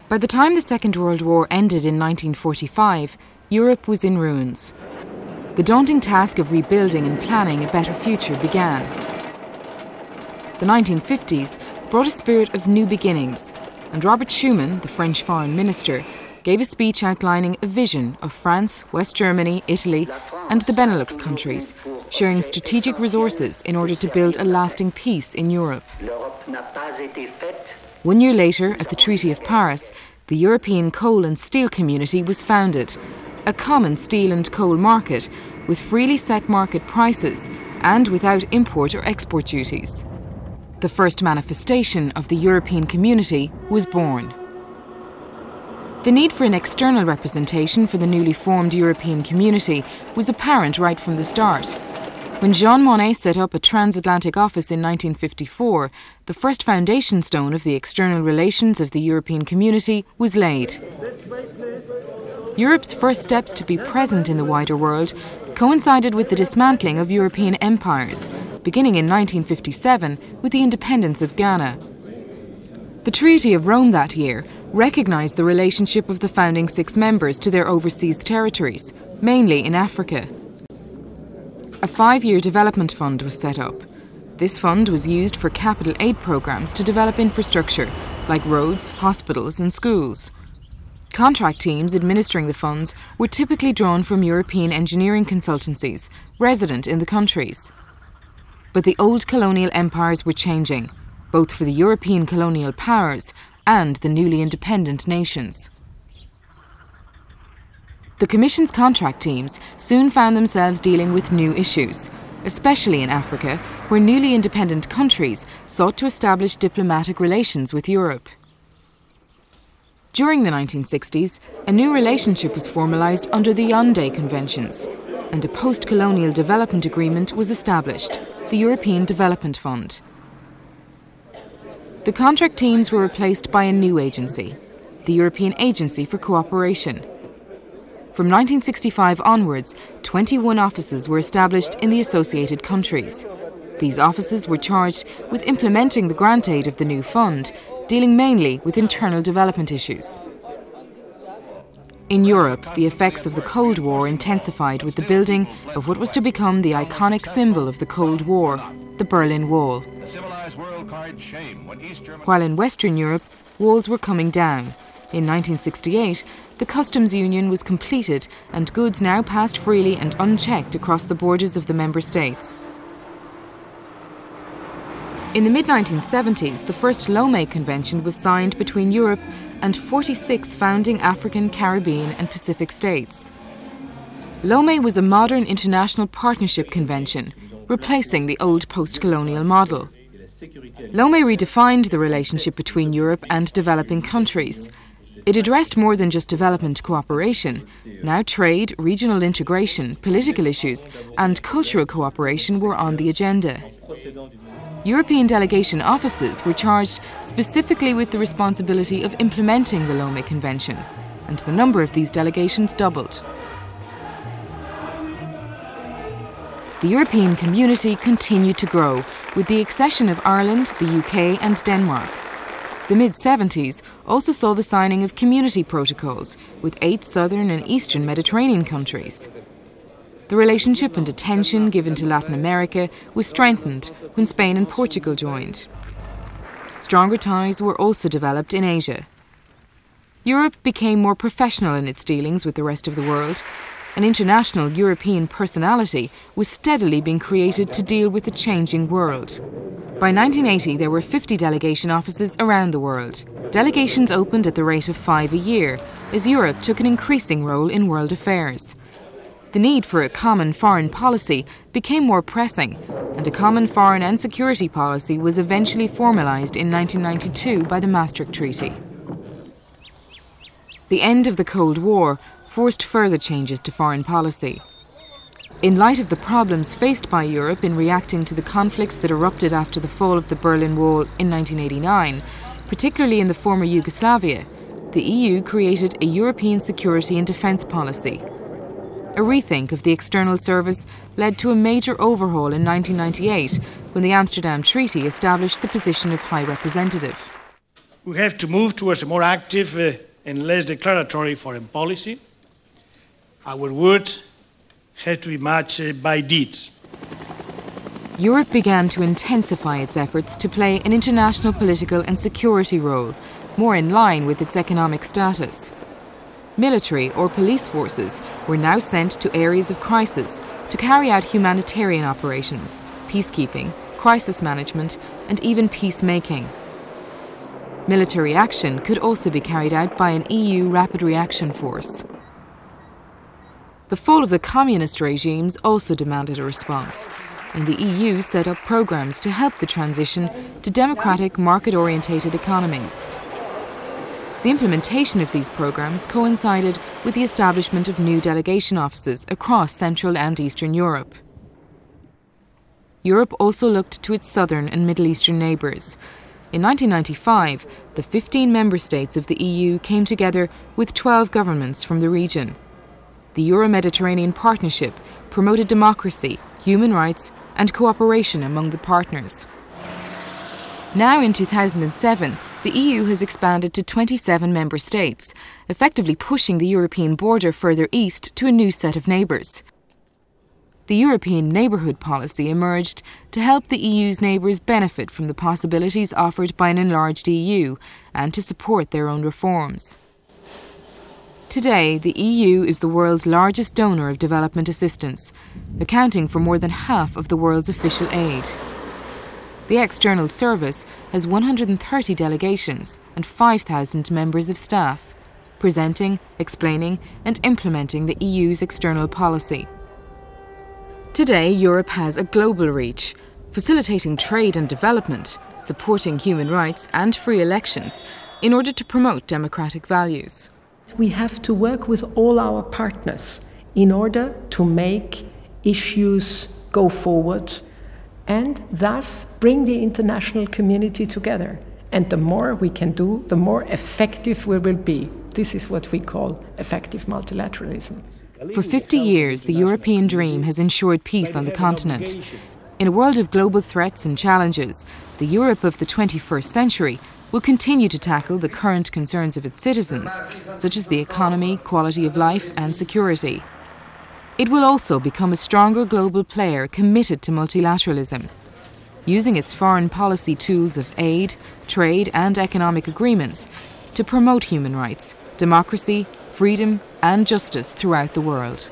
By the time the Second World War ended in 1945, Europe was in ruins. The daunting task of rebuilding and planning a better future began. The 1950s brought a spirit of new beginnings, and Robert Schuman, the French foreign minister, gave a speech outlining a vision of France, West Germany, Italy and the Benelux countries, sharing strategic resources in order to build a lasting peace in Europe. 1 year later, at the Treaty of Paris, the European Coal and Steel Community was founded, a common steel and coal market with freely set market prices and without import or export duties. The first manifestation of the European Community was born. The need for an external representation for the newly formed European Community was apparent right from the start. When Jean Monnet set up a transatlantic office in 1954, the first foundation stone of the external relations of the European Community was laid. Europe's first steps to be present in the wider world coincided with the dismantling of European empires, beginning in 1957 with the independence of Ghana. The Treaty of Rome that year recognised the relationship of the founding 6 members to their overseas territories, mainly in Africa. A 5-year development fund was set up. This fund was used for capital aid programmes to develop infrastructure, like roads, hospitals and schools. Contract teams administering the funds were typically drawn from European engineering consultancies, resident in the countries. But the old colonial empires were changing, both for the European colonial powers and the newly independent nations. The Commission's contract teams soon found themselves dealing with new issues, especially in Africa, where newly independent countries sought to establish diplomatic relations with Europe. During the 1960s, a new relationship was formalised under the Yaoundé Conventions, and a post-colonial development agreement was established, the European Development Fund. The contract teams were replaced by a new agency, the European Agency for Cooperation. From 1965 onwards, 21 offices were established in the associated countries. These offices were charged with implementing the grant aid of the new fund, dealing mainly with internal development issues. In Europe, the effects of the Cold War intensified with the building of what was to become the iconic symbol of the Cold War, the Berlin Wall. While in Western Europe, walls were coming down. In 1968, the customs union was completed and goods now passed freely and unchecked across the borders of the member states. In the mid-1970s, the first Lomé Convention was signed between Europe and 46 founding African, Caribbean and Pacific states. Lomé was a modern international partnership convention, replacing the old post-colonial model. Lomé redefined the relationship between Europe and developing countries. It addressed more than just development cooperation. Now trade, regional integration, political issues and cultural cooperation were on the agenda. European delegation offices were charged specifically with the responsibility of implementing the Lomé Convention, and the number of these delegations doubled. The European Community continued to grow, with the accession of Ireland, the UK and Denmark. The mid-70s also saw the signing of community protocols with 8 southern and eastern Mediterranean countries. The relationship and attention given to Latin America was strengthened when Spain and Portugal joined. Stronger ties were also developed in Asia. Europe became more professional in its dealings with the rest of the world. An international European personality was steadily being created to deal with the changing world. By 1980, there were 50 delegation offices around the world. Delegations opened at the rate of 5 a year, as Europe took an increasing role in world affairs. The need for a common foreign policy became more pressing, and a common foreign and security policy was eventually formalised in 1992 by the Maastricht Treaty. The end of the Cold War forced further changes to foreign policy. In light of the problems faced by Europe in reacting to the conflicts that erupted after the fall of the Berlin Wall in 1989, particularly in the former Yugoslavia, the EU created a European security and defence policy. A rethink of the external service led to a major overhaul in 1998 when the Amsterdam Treaty established the position of High Representative. We have to move towards a more active and less declaratory foreign policy. Our words have to be matched by deeds. Europe began to intensify its efforts to play an international political and security role, more in line with its economic status. Military or police forces were now sent to areas of crisis to carry out humanitarian operations, peacekeeping, crisis management, and even peacemaking. Military action could also be carried out by an EU rapid reaction force. The fall of the communist regimes also demanded a response, and the EU set up programmes to help the transition to democratic, market-orientated economies. The implementation of these programmes coincided with the establishment of new delegation offices across Central and Eastern Europe. Europe also looked to its southern and Middle Eastern neighbours. In 1995, the 15 member states of the EU came together with 12 governments from the region. The Euro-Mediterranean Partnership promoted democracy, human rights and cooperation among the partners. Now in 2007, the EU has expanded to 27 member states, effectively pushing the European border further east to a new set of neighbours. The European Neighbourhood Policy emerged to help the EU's neighbours benefit from the possibilities offered by an enlarged EU and to support their own reforms. Today, the EU is the world's largest donor of development assistance, accounting for more than half of the world's official aid. The External Service has 130 delegations and 5,000 members of staff, presenting, explaining and implementing the EU's external policy. Today, Europe has a global reach, facilitating trade and development, supporting human rights and free elections in order to promote democratic values. We have to work with all our partners in order to make issues go forward and thus bring the international community together. And the more we can do, the more effective we will be. This is what we call effective multilateralism. For 50 years, the European dream has ensured peace on the continent. In a world of global threats and challenges, the Europe of the 21st century will continue to tackle the current concerns of its citizens, such as the economy, quality of life and security. It will also become a stronger global player committed to multilateralism, using its foreign policy tools of aid, trade and economic agreements to promote human rights, democracy, freedom and justice throughout the world.